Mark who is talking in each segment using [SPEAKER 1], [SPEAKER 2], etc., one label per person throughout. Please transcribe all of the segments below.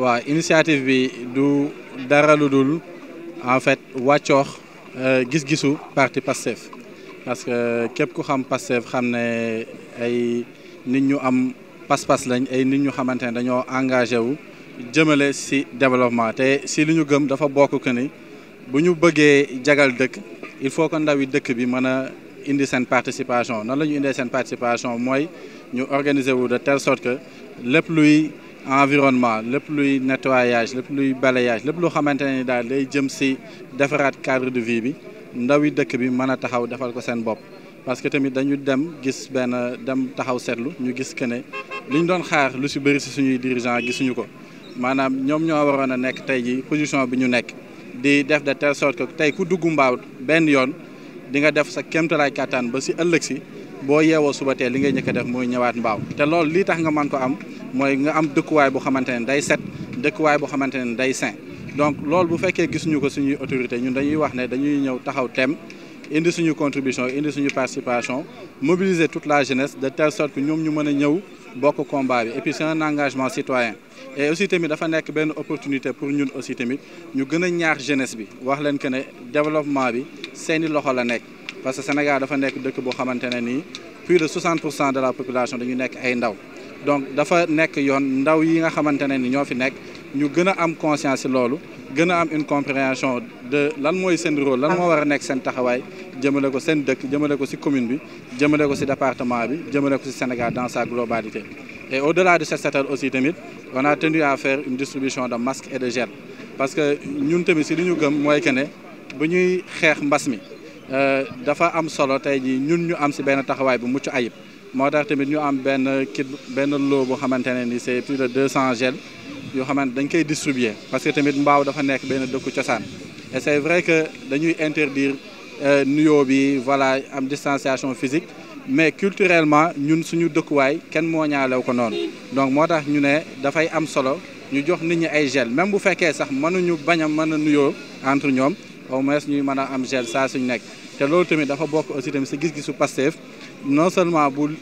[SPEAKER 1] waaw initiative bi du dara lu dul en fait wàccoox gis-gisu parti Pastef parce que képp ku xam Pastef xam ne ay nit ñu am pas-pas lañ ay nit ñu xamante ne dañoo engagé wu jëmale ci développement te ci li ñu gëm dafa bokk que ni bu ñu bëggee jagal dëkk il faut que ndaw yi dëkk bi mën a indi seen participation nan la ñu indee seen participation mooy ñu organiser wu de telle sorte que lépp luy environnement lépp luy nettoyage lépp luy balayage lépp loo xamante ne daal day jëm ci defaraat cadre de vie bi ndaw yi dëkk bi mën a taxaw defal ko seen bopp. parce que tamit dañu dem gis benn dem taxaw seetlu ñu gis que ne li ñu doon xaar lu ci bëri ci suñuy dirigeant gisuñu ko maanaam ñoom ñoo waroon a nekk tey ji position bi ñu nekk di def de telle sorte que tey ku dugg mbaaw benn yoon di nga def sa kéemtalaay kàttan ba ci ëllëg si boo yeewoo suba teel li ngay njëkk a def mooy ñëwaat mbaaw te loolu lii tax nga mën ko am mooy nga am dëkkuwaay bu xamante ne day set dëkkuwaay bu xamante ne day sain donc loolu bu fekkee gisuñu ko suñuy autorité ñun dañuy wax ne dañuy ñëw taxaw tem indi suñu contribution indi suñu participation mobiliser toute la jeunesse de telle sorte que ñoom ñu mën a ñëw bokk combat bi et puis c'est un engagement citoyen et aussi tamit dafa nekk benn opportunité pour ñun aussi tamit ñu gën a ñaax jeunesse bi wax leen que ne développement bi seeni loxo la nekk parce que Sénégal dafa nekk dëkk boo xamante ne nii plus de 60% de la population dañu nekk ay ndaw donc dafa nekk yoon ndaw yi nga xamante ne ni ñoo fi nekk ñu gën a am conscience ci loolu gën a am une compréhension de lan mooy seen rôle lan moo war a nekk seen taxawaay jëmale ko seen dëkk jëmale ko ci commune bi jëmale ko ci département bi jëmale ko ci Sénégal dans sa globalité. Et au-delà de cette setal aussi tamit on a tenu à faire une distribution de masques et de gel parce que ñun tamit ci li ñu gëm mooy que ne bu ñuy xeex mbas mi dafa am solo tey jii ñun ñu am ci benn taxawaay bu mucc ayib moo tax tamit ñu am benn kit benn lot boo xamante ne ni c'est plus de 200 gel yoo xamante dañ koy distribuer parce que tamit mbaaw dafa nekk benn dëkku cosaan et c'est vrai que dañuy interdire nuyoo bi voilà am distanciation physique mais culturellement ñun suñu dëkkuwaay kenn moo ñaalew ko noonu donc moo tax ñu ne dafay am solo ñu jox nit ñi ay gel même bu fekkee sax mënuñu bañ a mën a nuyoo entre ñoom au moins ñuy mën a am gel saa suñu nekk te loolu tamit dafa bokk aussi tamit ci gis-gisu Pastef non seulement bu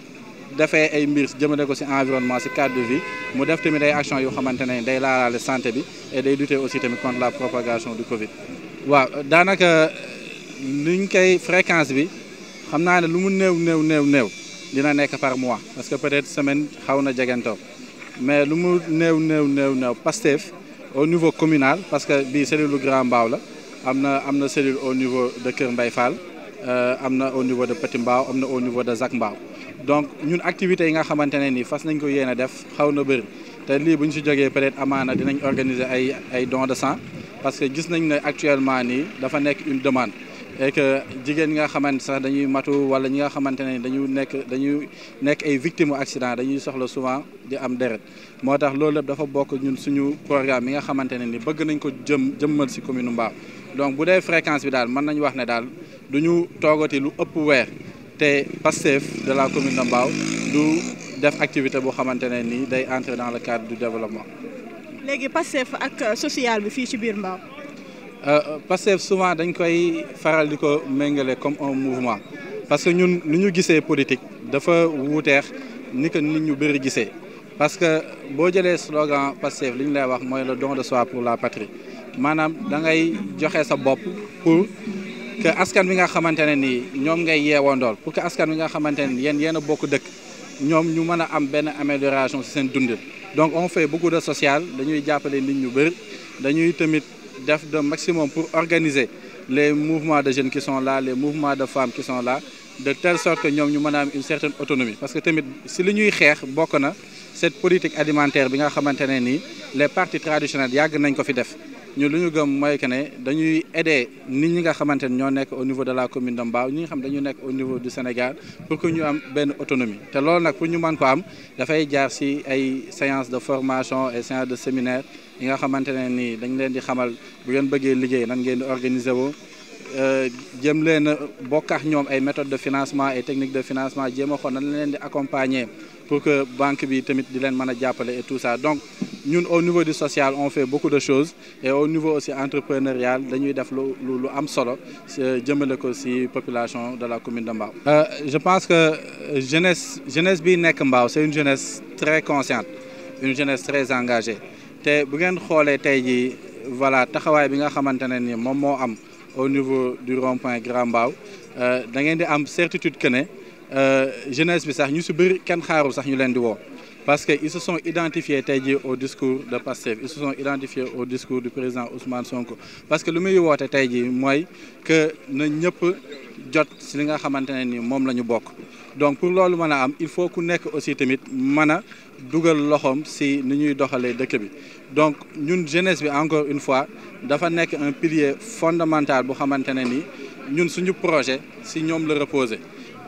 [SPEAKER 1] defee ay mbir jëmale ko ci environnement ci cadre de vie mu def tamit ay actions yoo xamante ne day laalaale santé bi et day lutter aussi tamit contre la propagation du Covid. waaw daanaka luñ koy fréquence bi xam naa ne lu mu néew dina nekk par mois parce que peut-être semaine xaw na jegantoo mais lu mu néew Pastef au niveau communal parce que bii cellule Grand Mbao la am na cellule au niveau de Kër Mbaye Fall am na au niveau de Petit Mbao am na au niveau de Zac Mbao donc ñun activités yi nga xamante ne nii fas nañ ko yéene def xaw na bëri te lii bu ñu si jógee peut-être amaana dinañ organiser ay dons de sang parce que gis nañ ne actuellement nii dafa nekk une demande et que jigéen ñi nga xamante sax dañuy matu wala ñi nga xamante ne dañu nekk ay victimes accident dañuy soxla souvent di am deret moo tax loolu lépp dafa bokk ñun suñu programme yi nga xamante ne ni bëgg nañ ko jëmmal ci commune Mbao donc bu dee fréquence bi daal mën nañu wax ne daal du ñu toogati lu ëpp weer te Pastef de la commune de Mbao du def activité boo xamante ne nii day entrer dans le cadre du développement.
[SPEAKER 2] léegi Pastef ak social bi fii ci biir Mbao.
[SPEAKER 1] Pastef souvent dañ koy faral di ko méngale comme un mouvement parce que ñun lu ñu gisee politique dafa wuuteex ni que nit ñu bëri gisee parce que boo jëlee slogan Pastef li ñu lay wax mooy le don de soi pour la patrie maanaam da ngay joxe sa bopp pour que askan wi nga xamante ne nii ñoom ngay yeewandool pour que askan wi nga xamante ne nii yéen a bokk dëkk ñoom ñu mën a am benn amélioration ci seen dundin donc on fait beaucoup de social dañuy jàppale nit ñu bëri dañuy tamit def de maximum pour organiser les mouvements de jeunes qui sont là les mouvements de femmes qui sont là de telle sorte que ñoom ñu mën a am une certaine autonomie parce que tamit si li ñuy xeex bokk na cette politique alimentaire bi nga xamante ne nii les partis traditionnels yàgg nañ ko fi def ñu lu ñu gëm mooy que ne dañuy aider nit ñi nga xamante ne ñoo nekk au niveau de la commune de Mbao ñi nga xam dañu nekk au niveau du Sénégal pour que ñu am benn autonomie te loolu nag pour ñu mën ko am dafay jaar ci ay séances de formation et séances de séminaire yi nga xamante ne nii dañ leen di xamal bu ngeen bëggee liggéey nan ngeen di organiser woo jëm leen a bokk ak ñoom ay méthodes de financement et techniques de financement jéem a xool nan leen di accompagner pour que banque bi tamit di leen mën a jàppale et tout ça donc ñun au niveau du social on fait beaucoup de choses et au niveau aussi entrepreneurial dañuy def lu am solo jëmale ko ci population de la commune de Mbao. Je pense que jeunesse bi nekk Mbao c'est une jeunesse très consciente une jeunesse très engagée te bu ngeen xoolee tey jii voilà taxawaay bi nga xamante ne ni moom moo am au niveau du rond-point Grand Mbao da ngeen di am certitude que ne jeunesse bi sax ñu si bëri kenn xaarul sax ñu leen di woo parce que ils se sont identifiés tey jii au discours de Pastef ils se sont identifiés au discours du président Ousmane Sonko parce que lu muy woote tey jii mooy que na ñëpp jot si li nga xamante ne ni moom la ñu bokk donc pour loolu mën a am il faut ku nekk aussi tamit mën a dugal loxoom si ni ñuy doxalee dëkk bi donc ñun jeunesse bi encore une fois dafa nekk un pilier fondamental bu xamante ne ni ñun suñu projet si ñoom la reposer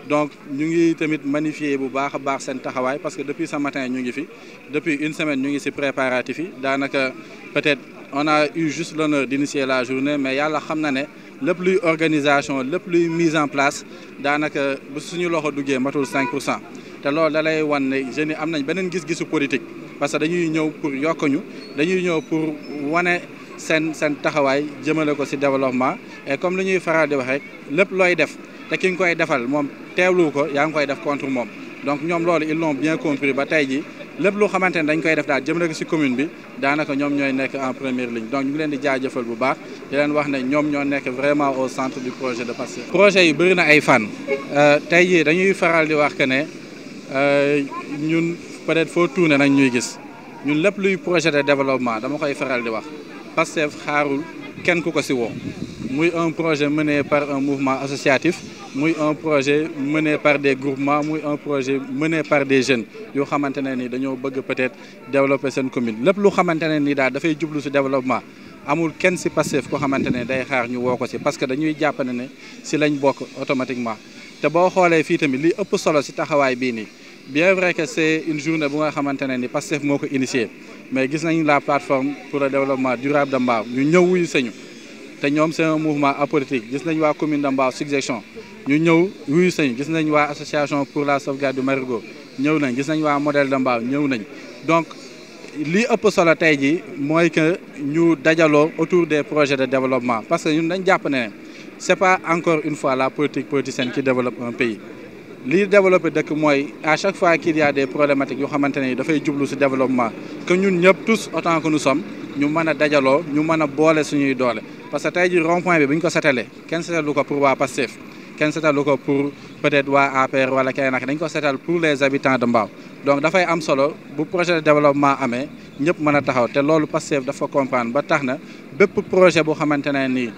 [SPEAKER 1] donc ñu ngi tamit magnifier bu baax a baax seen taxawaay parce que depuis ce matin ñu ngi fi depuis une semaine ñu ngi si préparatifs yi daanaka peut-être on a eu juste l'honneur d'initier la journée mais yàlla xam na ne lépp luy organisation lépp luy mise en place daanaka bu suñu loxo duggee matul 5% te loolu da lay wan ne jeunes yi am nañ beneen gis-gisu politique parce que dañuy ñëw pour yokk ñu dañuy ñëw pour wane seen taxawaay jëmale ko si développement et comme li ñuy faral di wax rek lépp looy def te ki nga koy defal moom teewlu ko yaa ngi koy def contre moom donc ñoom loolu ils l'ont bien compris ba tey ji lépp lu xamante ne dañ koy def daal jëmale ko si commune bi daanaka ñoom ñooy nekk en première ligne donc ñu ngi leen di jaajëfal bu baax di leen wax ne ñoom ñoo nekk vraiment au centre du projet de Pastef. projet yi bëri na ay fan tey jii dañuy faral di wax que ne ñun peut-être foo tourner nañ ñuy gis ñun lépp luy projet de développement dama koy faral di wax Pastef xaarul kenn ku ko si woo muy un projet mené par un mouvement associatif muy un projet mené par des groupements muy un projet mené par des jeunes yoo xamante ne ni dañoo bëgg peut-être développer seen commune lépp lu xamante ne ni daal dafay jublu si développement amul kenn si Pastef ko xamante ne day xaar ñu woo ko si parce que dañuy jàpp ne si lañ bokk automatiquement te boo xoolee fii tamit li ëpp solo si taxawaay bii nii bien vrai que c'est une journée bu nga xamante ne ni Pastef moo ko initié mais gis nañ la plateforme pour le développement durable de Mbao ñu ñëw wuyu sañu te ñoom c'est un mouvement apolitique gis nañ waa commune de Mbao suggestion ñu ñëw wuyu sañu gis nañ waa association pour la sauvegarde du marigot ñëw nañ gis nañ waa modèle de Mbao ñëw nañ donc li ëpp solo tey ji mooy que ñu dajaloo autour des projets de développement parce que ñun dañ jàpp ne c'est pas encore une fois la politique politicienne qui développe un pays li développé dëkk mooy à chaque fois qu'il y a des problématiques yoo xamante ne dafay jublu ci développement que ñun ñëpp tous autant que nous sommes ñu mën a dajaloo ñu mën a boole suñuy doole parce que tey ji rond-point bi bu ñu ko setalee kenn setalu ko pour waa Pastef kenn setalu ko pour peut-être waa APR wala keneen ak dañ ko setal pour les habitants de Mbao donc dafay am solo bu projet de développement amee ñëpp mën a taxaw te loolu Pastef dafa comprendre ba tax na bépp projet boo xamante ne nii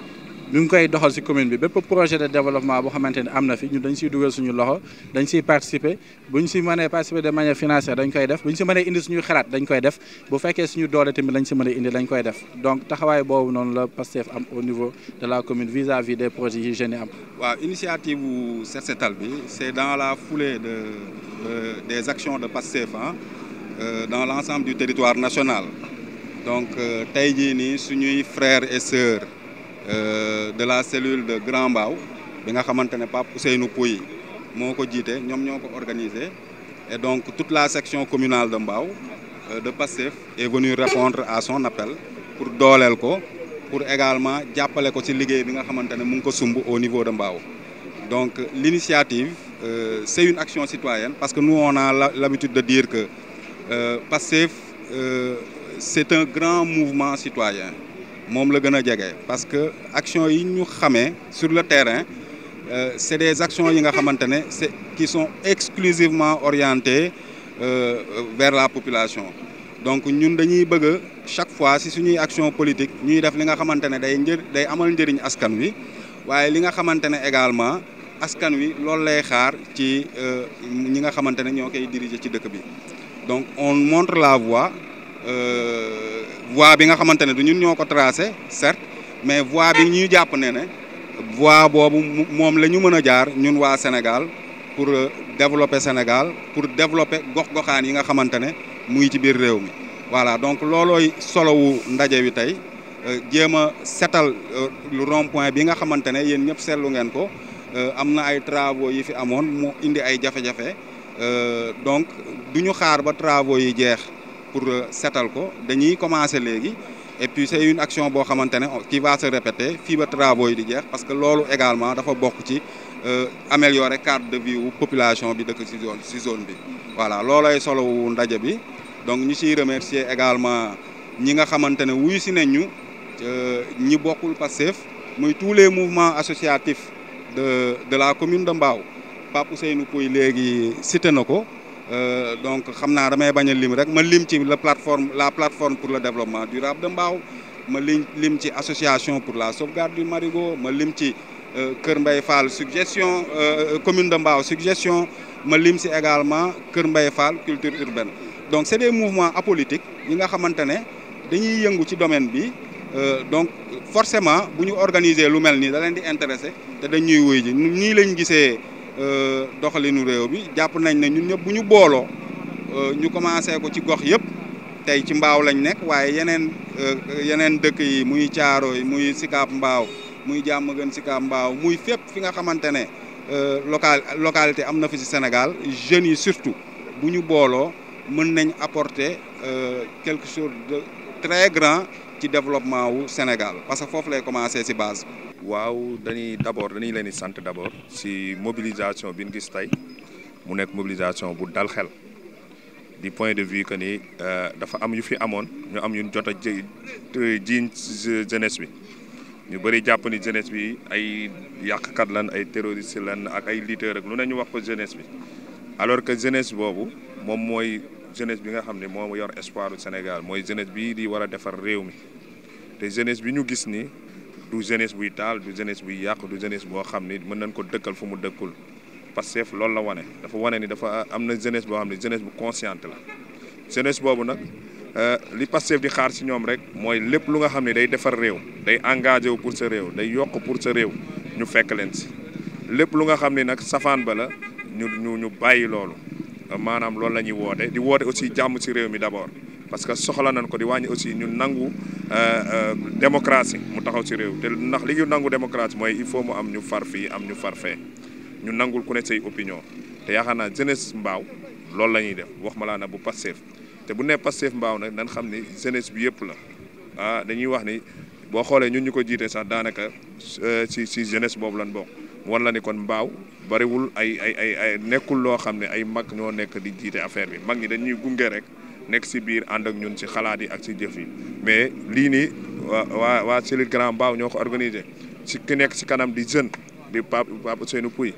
[SPEAKER 1] ñu ngi koy doxal ci commune bi bépp projet de développement boo xamante ne am na fi ñun dañ ciy dugal suñu loxo dañ ciy participer bu ñu ci mënee participer de manière financière dañ koy def bu ñu ci mënee indi suñuy xalaat dañ koy def bu fekkee suñu doole tamit lañ ci mën a indi dañ koy def donc taxawaay boobu noonu la Pastef am au niveau de la commune vis-à-vis des projets yi jeunes yi am.
[SPEAKER 3] waaw initiative bu Set Setal bi c'est dans la foulée des actions de Pastef dans l'ensemble du territoire national donc tey jii nii suñuy frères et sœurs. De la cellule de Grand Mbao bi nga xamante ne Pape Ousseynou Pouy moo ko jiite ñoom ñoo ko organisé et donc toute la section communale de Mbao de Pastef est venue répondre à son appel pour dooleel ko pour également jàppale ko ci liggéey bi nga xamante ne mu ngi ko sumb au niveau de Mbao donc l'initiative c'est une action citoyenne parce que nous on a l'habitude de dire que Pastef c'est un grand mouvement citoyen moom la gën a jege parce que action yi ñu xamee sur le terrain c'est des actions yi nga xamante ne c'est qui sont exclusivement orientées vers la population donc ñun dañuy bëgg chaque fois ci suñuy action politique ñuy def li nga xamante ne day amal njëriñ askan wi waaye li nga xamante ne également askan wi loolu lay xaar ci ñi nga xamante ne ñoo koy diriger ci dëkk bi donc on montre la voie voie bi nga xamante ne du ñun ñoo ko tracé certes mais voie bi ñu jàpp ne voie boobu moom la ñu mën a jaar ñun waa Sénégal pour développer Sénégal pour développer gox-goxaan yi nga xamante ne mu ngi ci biir réew mi voilà donc loolooy solowu ndaje wi tey jéem a setal lu rond-point bi nga xamante ne yéen ñëpp seetlu ngeen ko am na ay travaux yi fi amoon mu indi ay jafe-jafe donc du ñu xaar ba travaux yi jeex pour setal ko dañuy commencer léegi et puis c'est une action boo xamante ne qui va se répéter fii ba travaux yi di jeex parce que loolu également dafa bokk ci améliorer cadre de vie wu population bi dëkk ci zone bi voilà loolay solo wu ndaje bi donc ñu ciy remercier également ñi nga xamante ne wuyu si nañ ñu ñi bokkul Pastef muy tous les mouvements associatifs de la commune de Mbao Pape Ousseynou Pouye léegi cité na ko donc xam naa damay bañ a lim rek ma lim ci la plateforme pour le développement durable de Mbao ma lim ci association pour la sauvegarde du marigot ma lim ci Kër Mbaye Fall suggestion commune de Mbao suggestion ma lim ci également Kër Mbaye Fall culture urbaine donc c'est des mouvements apolitiques yi nga xamante ne dañuy yëngu ci domaine bi donc forcément bu ñu organiser lu mel nii da leen di intéressé te dañuy wuy ji nii lañ gisee doxalinu réew bi jàpp nañ ne ñun ñëpp bu ñu booloo ñu commencé ko ci gox yëpp tey ci Mbao lañ nekk waaye yeneen dëkk yi muy Thiaroye muy Sicap Mbao muy Diamaguène Sicap Mbao muy fépp fi nga xamante ne localité am na fi ci Sénégal jeunes yi surtout bu ñu booloo mën nañ apporter quelque chose de très grand ci développement wu Sénégal parce que foofu lay commencer ci base.
[SPEAKER 4] waaw dañuy leen di sant d'abord ci mobilisation bi ñu gis tey mu nekk mobilisation bu dal xel du point de vue que ni dafa am yu fi amoon ñu am yu jot a jiiñ jeunesse bi ñu bëri jàpp ni jeunesse bi ay yàqkat lan ay terroristes lan ak ay lutteurs ak lu ne ñu wax ko jeunesse bi alors que jeunesse boobu moom mooy jeunesse bi nga xam ne moo yor espoir du Sénégal mooy jeunesse bi di war a defar réew mi te jeunesse bi ñu gis ni du jeunesse buy taal du jeunesse buy yàq du jeunesse boo xam ni mën nañ ko dëkkal fu mu dëkkul Pastef loolu la wane dafa wane ni dafa am na jeunesse boo xam ne jeunesse bu consciente la jeunesse boobu nag li Pastef di xaar ci ñoom rek mooy lépp lu nga xam ne day defar réew day engagé wu pour sa réew day yokk pour sa réew ñu fekk leen ci lépp lu nga xam ne nag safaan ba la ñu bàyyi loolu maanaam loolu la ñuy woote di woote aussi jàmm ci réew mi d'abord parce que soxla nañ ko di wàññi aussi ñu nangu démocratie mu taxaw ci réew te ndax li ñu nangu démocratie mooy il faut mu am ñu far fii am ñu far fee ñu nangul ku ne say opinion te yaakaar naa jeunesse Mbao loolu la ñuy def wax ma laa na bu Pastef te bu ne Pastef Mbao nag dañ xam ni jeunesse bi yëpp la dañuy wax ni boo xoolee ñun ñu ko jiite sax daanaka ci jeunesse boobu lan bokk wan la ni kon Mbao bariwul ay nekkul loo xam ne ay mag ñoo nekk di jiite affaire bi mag ñi dañuy gunge rek nekk ci biir ànd ak ñun ci xalaat yi ak ci jëf yi mais lii nii waa cellule Grand Mbao ñoo ko organisé ci ki nekk ci kanam di jeune di Pape Ousseynou Pouye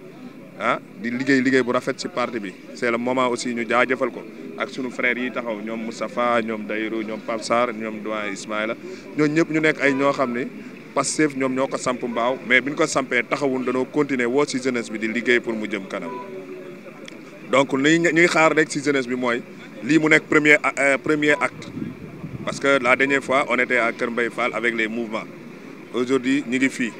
[SPEAKER 4] di liggéey bu rafet ci parti bi c'est le moment aussi ñu jaajëfal ko ak sunu frères yi taxaw ñoom Moustapha ñoom Dayro ñoom Pape Sarr ñoom doyen Ismaïla ñooñu ñëpp ñu nekk ay ñoo xam ne Pastef ñoom ñoo ko samp Mbao mais bi ñu ko sampee taxawun dañoo continuer woo ci jeunesse bi di liggéey pour mu jëm kanam donc li ñuy xaar rek ci jeunesse bi mooy lii mu nekk premier acte parce que la dernière fois on était à Kër Mbaye Fall avec les mouvements aujourd'hui ñu ngi fii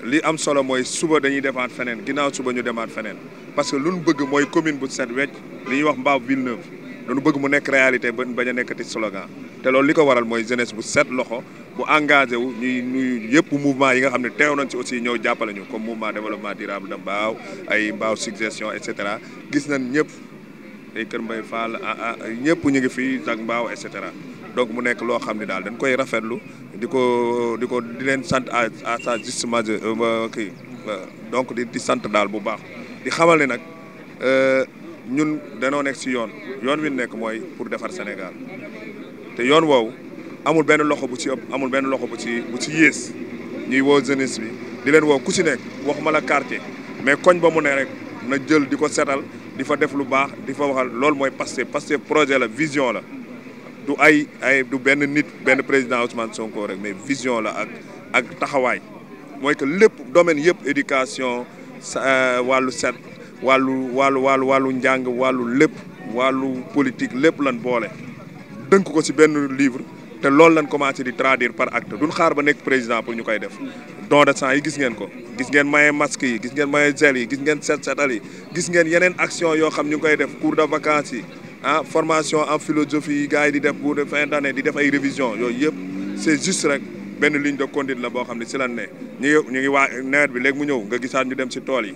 [SPEAKER 4] li am solo mooy suba dañuy demaat feneen ginnaaw suba ñu demaat feneen parce que lu ñu bëgg mooy commune bu set wecc li ñuy wax Mbao Villeneuve dañu bëgg mu nekk réalité bañ a nekkati slogan te loolu li ko waral mooy jeunesse bu set loxo bu engagé wu ñuy nuyu yëpp mouvement yi nga xam ne teew nañ ci aussi ñëw jàppale ñu comme mouvement développement durable de Mbao ay Mbao suggestion et cetera gis nañ ñëpp ay Kër Mbaye Fall ñëpp ñu ngi fii ak Mbao et cetera donc mu nekk loo xam ne daal dañ koy rafetlu di leen sant à sa juste mesure kii donc di sant daal bu baax di xamal ne nag ñun danoo nekk ci yoon wi nekk mooy pour defar Sénégal te yoon woowu amul benn loxo bu ci ëpp amul benn loxo bu ci yées ñuy woo jeunesse bi di leen woo ku ci nekk waxuma la quartier mais koñ ba mu ne rek na jël di ko setal di fa def lu baax di fa waxal loolu mooy Pastef projet la vision la du du benn nit benn président Ousmane Sonko rek mais vision la ak taxawaay mooy que lépp domaine yëpp éducation wàllu set wàllu njàng wàllu lépp wàllu politique lépp lan boole dënk ko ci benn livre te loolu lañ commencé di traduire par acte duñ xaar ba nekk président pour ñu koy def don de sang yi gis ngeen ko gis ngeen maye masque yi gis ngeen maye gel yi gis ngeen setal yi gis ngeen yeneen action yoo xam ñu ngi koy def cours de vacances yi formation en philosophie yi gars yi di def pour de fin d'année di def ay révision yooyu yëpp c'est juste rek benn ligne de conduite la boo xam ne ci lan ne ñu ngi waa nawet bi léegi mu ñëw nga gisaat ñu dem ci tool yi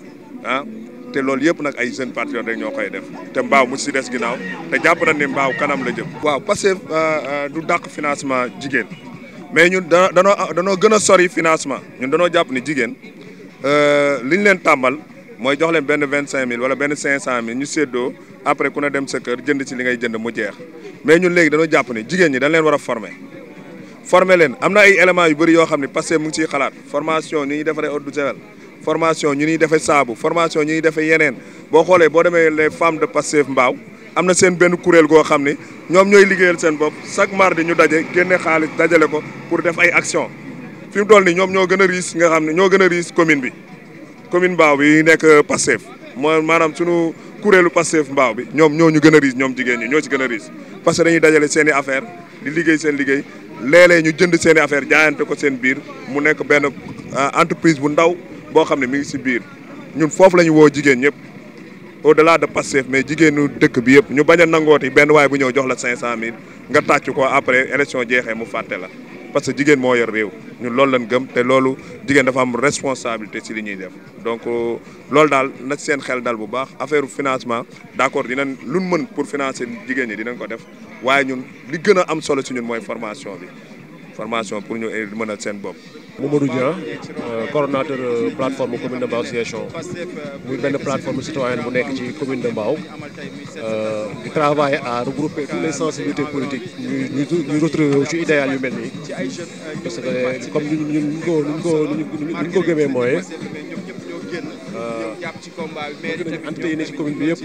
[SPEAKER 4] te loolu yëpp nag ay jeunes patriotes rek ñoo koy def te Mbao mu ci des ginnaaw te jàpp nañ ne Mbao kanam la jëm. waaw parce que du dàq financement jigéen mais ñun danoo gën a sori financement ñun danoo jàpp ni jigéen li ñu leen tàmbal mooy jox leen benn 25000 wala benn 500000 ñu séddoo après ku ne dem sa kër jënd ci li ngay jënd mu jeex mais ñun léegi dañoo jàpp ni jigéen ñi dañ leen war a former former leen am na ay éléments yu bëri yoo xam ne Pastef mu ngi ciy xalaat formation ñu ñuy defaree eau de javel formation ñu ñuy defee saabu formation ñu ñuy defee yeneen boo xoolee boo demee les femmes de Pastef Mbao am na seen benn kuréel goo xam ne ñoom ñooy liggéeyal seen bopp chaque mardi ñu daje génne xaalis dajale ko pour def ay action fi mu toll nii ñoom ñoo gën a riche nga xam ne ñoo gën a riche commune bi commune Mbao bi nekk Pastef mooy maanaam sunu kuréelu Pastef Mbao bi ñoom ñoo ñu gën a riche ñoom jigéen ñi ñoo ci gën a riche parce que dañuy dajale seen i affaire di liggéey seen liggéey léeg-léeg ñu jënd seen i affaire jaayante ko seen biir mu nekk benn entreprise bu ndaw boo xam ne mi ngi si biir ñun foofu la ñu woo jigéen ñëpp au delà de Pastef mais jigéenu dëkk bi yëpp ñu bañ a nangooti benn waay bu ñëw jox la 500000 nga tàcc ko après élection jeexee mu fàtte la parce que jigéen moo yor réew ñun loolu lañ gëm te loolu jigéen dafa am responsabilité si li ñuy def donc loolu daal na seen xel dal bu baax affaire financement d'accord dinañ luñ mën pour financer jigéen ñi dinañ ko def waaye ñun li gën a am solo si ñun mooy formation bi formation pour ñu mën a seen bopp.
[SPEAKER 5] Mamadou Dia coordonnateur plateforme commune de Mbao Ziguinchor muy benn plateforme citoyenne bu nekk ci commune de Mbao di travailler à regrouper toutes les sensibilités politiques ñu retrouver ci idéal yu mel nii parce que comme ñu ko gëmee mooy entité yi ne ci commune bi yëpp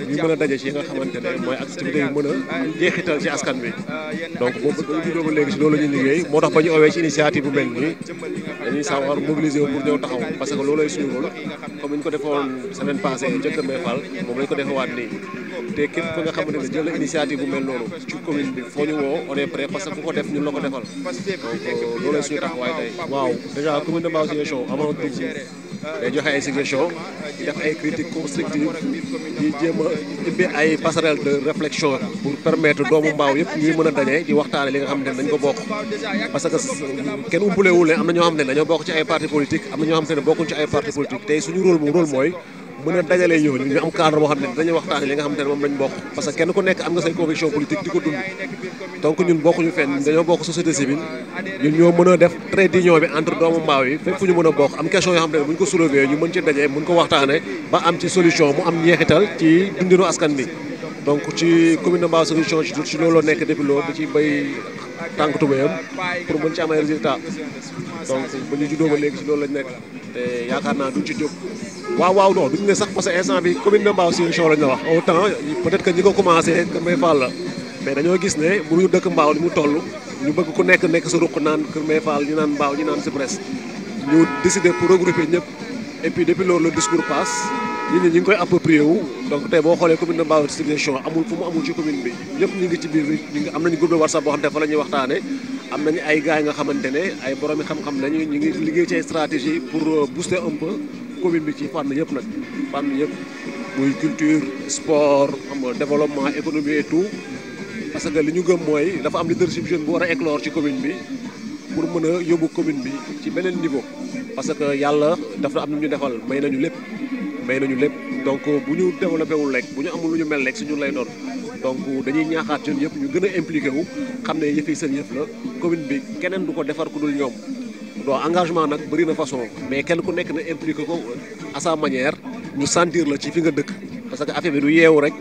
[SPEAKER 5] ñu mën a daje ci yi nga xamante ne mooy activité yu mën a jeexital ci askan bi donc boobu ba ñu juddoo ba léegi ci loolu la ñuy liggéey moo tax ba ñu owee ci initiative bu mel nii dañuy sawar mobiliser wu pour ñëw taxaw parce que loolu lay suñu rôle comme ni ñu ko defoon semaine passée ca Kër Mbaye Fall moom lañu ko defewaat nii te képp ku nga xamante ne jël na initiative bu mel noonu ci commune bi foo ñu woo on est prêt parce que ku ko def ñun la ko defal donc loolu lay suñu taxawaay tey waaw déjà commune de Mbao Ziguinchor avant tout day joxe ay suggestions di def ay critiques constructives di jéem a ubbi ay passerelles de réflexion pour permettre doomu Mbao yëpp ñuy mën a daje di waxtaane li nga xam ne dañ ko bokk parce que kenn umpulewul ne am na ñoo xam ne dañoo bokk ci ay parti politique am na ñoo xam ne bokkuñ ci ay parti politique tey suñu rôle mooy mën a dajale ñooñu ñu am cadre boo xam ne dañuy waxtaane li nga xam ne moom lañ bokk parce que kenn ku nekk am nga say conviction politique di ko dund donc ñun bokkuñu fenn dañoo bokk société civile ñun ñoo mën a def trait d'union bi entre doomu Mbao yi fépp fu ñu mën a bokk am question yoo xam ne bu ñu ko soulever ñu mën ci daje mën ko waxtaane ba am ci solution mu am njeexital ci dundinu askan bi donc ci commune de Mbao solution ci loolu nekk depuis loolu da ci bay tànk tubéyam pour mën ci am ay résultat donc ba ñu juddoo ba léegi ci loolu lañ nekk te yaakaar naa duñ ci jóg waaw non duñ ne sax parce que instant bi commune de Mbao Ziguinchor lañ la wax autant peut-être que ñi ko commencé Kër Mbaye Fall la mais dañoo gis ne mënuñu dëkk Mbao li mu toll ñu bëgg ku nekk sa ruq naan Kër Mbaye Fall ñu naan Mbao ñu naan Sibres ñu décider pour regrouper ñëpp et puis depuis loolu le discours passe nit ñi ngi koy approprié wu donc tey boo xoolee commune de Mbao Ziguinchor amul fu mu amul ci commune bi ñëpp ñu ngi ci biir am nañu groupe de WhatsApp boo xam ne fa la ñuy waxtaane am nañu ay gars yi nga xamante ne ay boroomi xam-xam lañu ñu ngi liggéey ci ay stratégie pour booster un peu commune bi ci fànn yëpp nag fànn yëpp muy culture sport xam nga développement économie et tout parce que li ñu gëm mooy dafa am leadership jeune bu war a éclore ci commune bi pour mën a yóbbu commune bi ci beneen niveau parce que yàlla dafa am lu ñu defal may nañu lépp donc bu ñu développé wul rek bu ñu amul lu ñu mel rek suñu lay doon donc dañuy ñaaxaat jeunes yëpp ñu gën a impliqué wu xam ne yëf yi seen yëf la commune bi keneen du ko defar ku dul ñoom donc engagement nag bëri na façon mais kenn ku nekk na impliqué ko à sa manière ñu sentir la ci fi nga dëkk parce que affaire bi du yeewu rek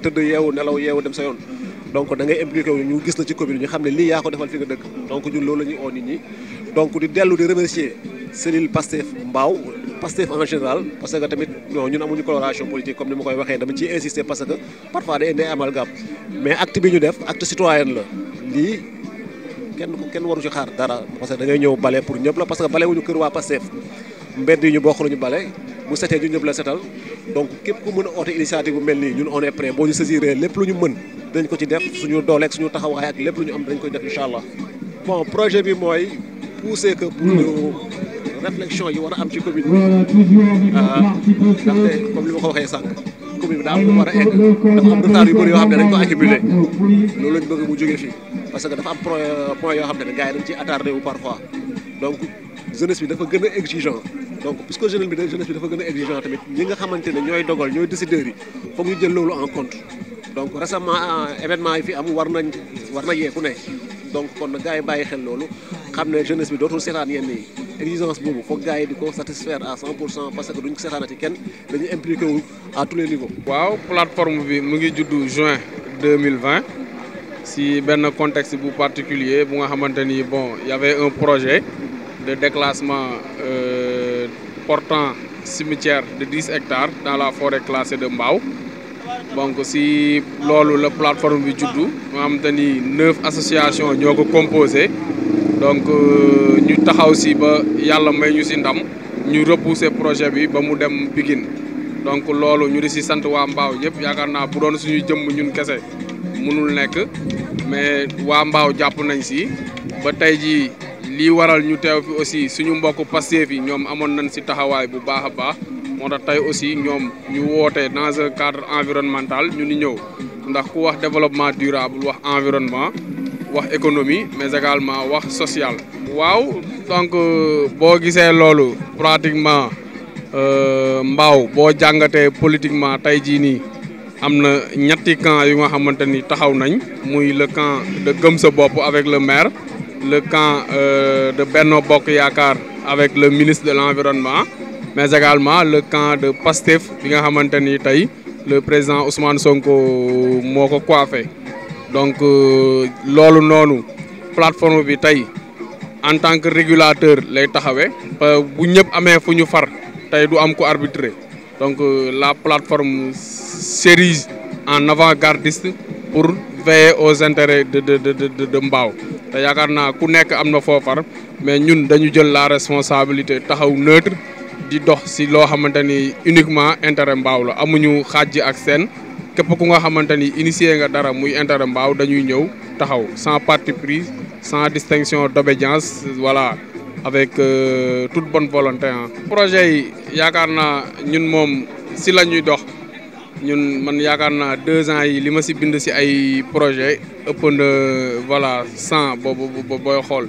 [SPEAKER 5] tëdd yeewu nelaw yeewu dem sa yoon donc da ngay impliqué wu ñu gis la ci commune ñu xam ne lii yaa ko defal fi nga dëkk donc ñun loolu la ñuy oo nit ñi donc di dellu di remercier cellule Pastef Mbao Pastef en général parce que tamit ñun amuñu coloration politique comme ni ma koy waxee dama ciy insister parce que parfois day indi amalgame mais acte bi ñu def acte citoyen la lii kenn waru ci xaar dara parce que da ngay ñëw bale pour ñëpp la parce que bale wuñu kër waa Pastef mbedd yi ñu bokk nañu bale bu setee ñu ñëpp la setal donc képp ku mën a oote initiative bu mel nii ñun on est prêt boo ñu saisiree lépp lu ñu mën dañ ko ci def suñu dooleeg suñu taxawaay ak lépp lu ñu am dañ koy def incha allah. bon projet bi mooy pousser que pour ñu réflexion yi war a am ci commune bi ndaxte comme li ma ko waxee sànq commune bi daa am lu war a egg dafa am retard yu bëri yoo xam ne dañ ko accumulé loolu lañ bëgg mu jógee fii parce que dafa am point yoo xam ne gars yi dañ ciy attardé wu parfois donc jeunesse bi dafa gën a exigeant donc puisque jeunesse bi dafa gën a exigeant tamit ñi nga xamante ne ñooy dogal ñooy décideurs yi foog ñu jël loolu en compte donc récemment événement yi fi am war na yee ku ne donc kon na gars yi bàyyi xel loolu xam ne jeunesse bi dootul seetaan yenn yi exigence boobu foog gars yi di ko satisfaire à 100% parce que duñ ko seetaanati kenn dañuy impliqué wu à tous les niveaux.
[SPEAKER 6] waaw plateforme bi mu ngi juddu juin 2020 si benn contexte bu particulier bu nga xamante ni bon y avait un projet de déclassement portant cimetière de 10 hectares dans la forêt classée de Mbao. Donc si loolu la plateforme bi juddu nga xamante ni 9 associations ñoo ko composé donc ñu taxaw si ba yàlla may ñu si ndam ñu repousser projet bi ba mu dem Pikine donc loolu ñu di si sant waa Mbao ñëpp yaakaar naa bu doon suñuy jëmm ñun kese mënul nekk mais waa Mbao jàpp nañ si ba tey jii lii waral ñu teew fi aussi suñu mbokk Pastef yi ñoom amoon nañ si taxawaay bu baax a baax moo tax tey aussi ñoom ñu woote dans un cadre environnemental ñu ni ñëw ndax ku wax développement durable wax environnement wax économie mais également wax social. waaw donc boo gisee loolu pratiquement Mbao boo jàngatee politiquement tey jii nii am na ñetti camp yu nga xamante ni taxaw nañ muy le camp de Gëm Sa Bopp avec le maire le camp de Benno Bokk Yaakaar avec le ministre de l'environnement mais également le camp de Pastef bi nga xamante ni tey le président Ousmane Sonko moo ko coiffé donc loolu noonu plateforme bi tey en tant que régulateur lay taxawee bu ñëpp amee fu ñu far tey du am ko arbitrer donc la plateforme s'érige en avant-gardiste pour veiller aux intérêts de Mbao te yaakaar naa ku nekk am na foo far mais ñun dañu jël la responsabilité taxaw neutre di dox si loo xamante ni uniquement intérêt Mbao la amuñu xaaj ak seen képp ku nga xamante ni initié nga dara muy intérêt Mbao dañuy ñëw taxaw sans parti pris sans distinction d'obédience voilà avec toute bonne volonté projet yi yaakaar naa ñun moom si la ñuy dox ñun man yaakaar naa 2 ans yi li ma si bind si ay projet ëpp na voilà 100 booy xool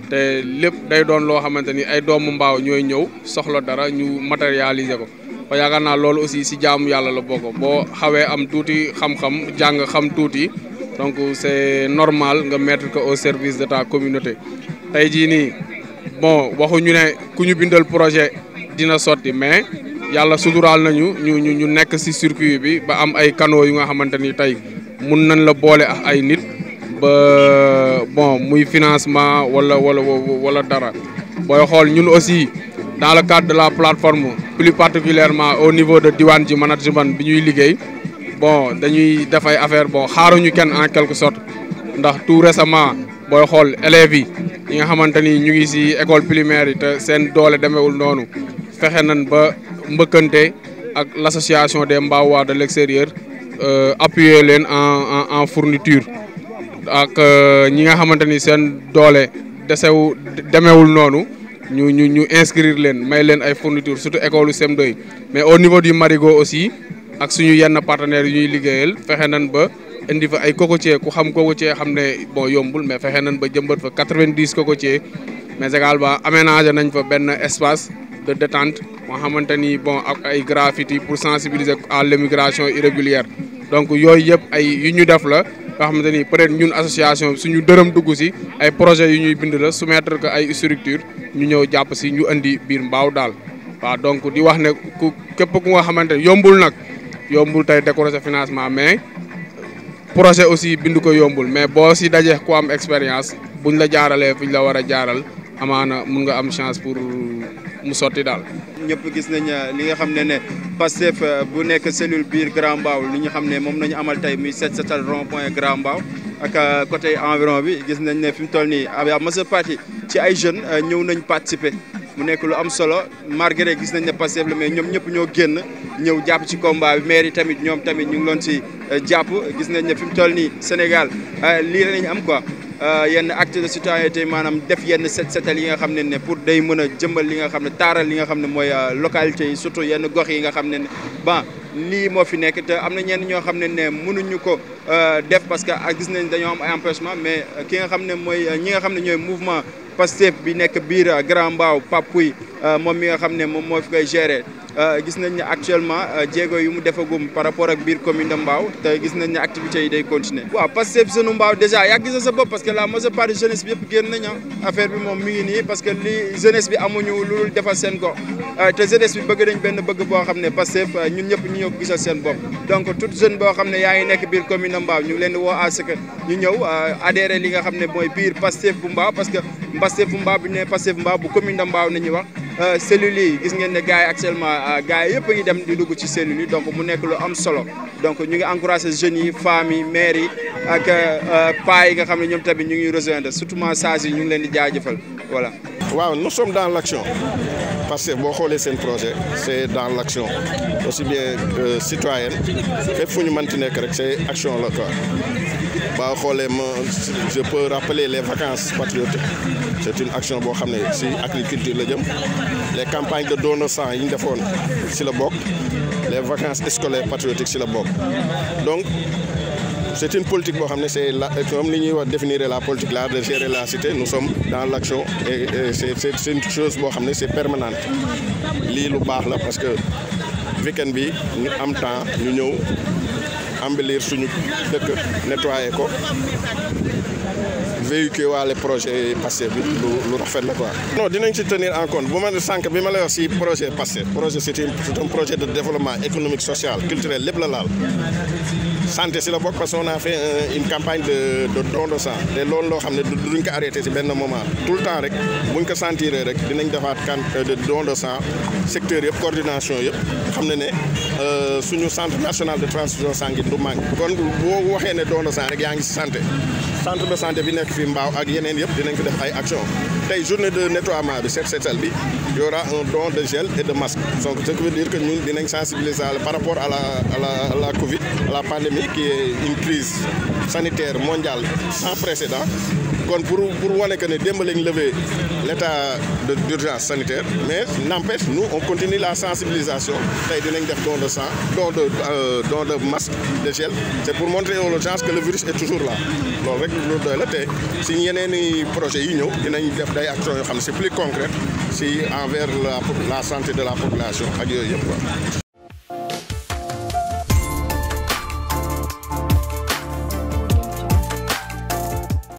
[SPEAKER 6] te lépp day doon loo xamante ni ay doomu Mbao ñooy ñëw soxla dara ñu matérialiser ko ba yaakaar naa loolu aussi si jaamu yàlla la bokk boo xawee am tuuti xam-xam jàng xam tuuti donc c'est normal nga mettre ko au service de ta communauté tey jii nii bon waxuñu ne ku ñu bindal projet dina sotti mais yàlla suturaal nañu ñu nekk ci circuit bi ba am ay canaux yu nga xamante ni tey mun nañ la boole ak ay nit ba bon muy financement wala dara booy xool ñun aussi dans le cadre de la plateforme plus particulièrement au niveau de Diwane ji management bi ñuy liggéey bon dañuy def ay affaire bon xaaruñu kenn en quelque sorte ndax tout récemment booy xool élèves yi nga xamante ni ñu ngi ci école primaire yi te seen doole demewul noonu fexe nañ ba mbëkkante ak l'association des Mbawois de l'extérieur appuyer leen en fourniture ak ñi nga xamante ni seen doole demewul noonu ñu inscrire leen may leen ay fourniture surtout école CM2 yi mais au niveau du Marigot aussi ak suñu yenn partenaires yu ñuy liggéeyal fexe nañ ba indi fa ay cocotiers ku xam cocotier xam ne bon yombul mais fexe nañ ba jëmbat fa 90 cocotiers mais également aménager nañ fa benn espace de détente moo xamante ni bon ak ay graffiti pour sensibiliser à l'immigration irrégulière donc yooyu yëpp ay yu ñu def la nga xamante ni peut-être ñun association suñu dërëm dugg ci ay projets yu ñuy bind la soumettre que ay structure ñu ñëw jàpp ci ñu indi biir Mbao daal waaw donc di wax ne ku képp ku nga xamante ne yombul tey décrocher financement mais projet aussi bind ko yombul mais boo ci dajee ku am expérience buñ la jaaralee fuñ la war a jaaral amaana mun nga am chance pour mu sotti daal.
[SPEAKER 7] ñëpp gis nañ li nga xam ne Pastef bu nekk cellule biir Grand Mbao li ñu xam ne moom nañu amal tey muy set setal rond point Grand Mbao ak côté environ bi gis nañ ne fi mu toll nii à majeure partie ci ay jeunes ñëw nañ participer mu nekk lu am solo malgré gis nañ ne Pastef la mais ñoom ñëpp ñoo génn ñëw jàpp ci combat bi maire yi tamit ñoom tamit ñu ngi loon ci jàpp gis nañ ne fi mu toll nii Sénégal lii lañ am quoi. yenn acte de citoyenneté maanaam def yenn setal yi nga xam ne pour day mën a jëmbal li nga xam ne taaral li nga xam ne mooy localité yi surtout yenn gox yi nga xam ne bon lii moo fi nekk te am na ñenn ñoo xam ne mënuñu ko def parce que gis nañ dañoo am ay empêchement mais ki nga xam ne mooy ñi nga xam ne ñooy mouvement Pastef bi nekk biir Grand Mbao Papouy moom mi nga xam ne moom moo fi koy gérer gis nañ ne actuellement jéego yu mu defagum par rapport ak biir commune de Mbao te gis nañ ne activités yi day continuer. waaw Pastef jeune Mbao déjà yaa gis sa bopp parce que la majeure partie jeunesse bi yëpp génn nañ affaire bi moom mi ngi nii parce que li jeunesse bi amuñu lu dul defal seen gox te jeunesse bi bëgg nañ benn bëgg boo xam ne Pastef ñun ñëpp ñu ñëw ko gisal seen bopp donc toute jeune boo xam ne yaa ngi nekk biir commune de Mbao ñu ngi leen di woo à ce que ñu ñëw adhéré li nga xam ne mooy biir Pastef bu Mbao parce que Pastef bu Mbao bi ne Pastef bu Mbao bu commune de Mbao nañuy wax cellules yi gis ngeen ne gars yi actuellement gars yi yëpp a ngi dem di dugg ci cellules yi donc mu nekk lu am solo donc ñu ngi encouragé jeunes yi femmes yi maires yi ak paa yi nga xam ne ñoom tamit ñu ngi rejoindre surtout sages yi ñu ngi leen di jaajëfal voilà.
[SPEAKER 8] waaw nous sommes dans l'action parce que boo xoolee seen projet c'est dans l'action aussi bien citoyenne fépp fu ñu mënti nekk rek c'est action la quoi. boo xoolee je peux rappeler les vacances patriotiques c'est une action boo xam ne si agriculture la jëm les campagnes de don de sang yi ñu defoon si la bokk les vacances scolaires patriotiques si la bokk donc c'est une politique boo xam ne c'est la comme li ñuy wax définir la politique là de gérer la cité nous sommes dans l'action et c'est une chose boo xam ne c'est permanente lii lu baax la parce que week-end bi ñu am temps ñu ñëw embellir suñu dëkk nettoyer ko véhiculer waale projet Pastef bi lu rafet la quoi. non dinañ ci tenir en compte bu ma sànq bi ma lay wax ci projet Pastef projet c'est un projet de développement économique social culturel lépp la laal santé si la bokk parce qu'on a fait une campagne de don de sang te loolu loo xam ne duñ ko arrêté ci benn moment tout le temps rek buñ ko sentiree rek dinañ defaat de don de sang secteur yëpp coordination yëpp xam ne suñu centre national de transfusion sanguine du manque kon boo waxee ne don de sang rek yaa ngi ci santé centre de santé bi nekk fi Mbao ak yeneen yëpp dinañ ko def ay action tey journée de nettoiement bi set setal bi y aura un don de gel et de masque donc ce qui veut dire que ñun dinañ sensibiliser par rapport à la Covid à la pandémie qui est une crise sanitaire mondiale sans précédent kon pour wane que ne démb lañ lever l'état d'urgence sanitaire mais n'empêche nous on continue la sensibilisation tey dinañ def don de sang don de masque de gel c'est pour montrer aux gens que le virus est toujours là loolu rek lu doy la te si yeneen i projets yi ñëw dinañ def day actions yoo xam ne c'est plus concret si envers la santé de la population ak yooyu yëpp quoi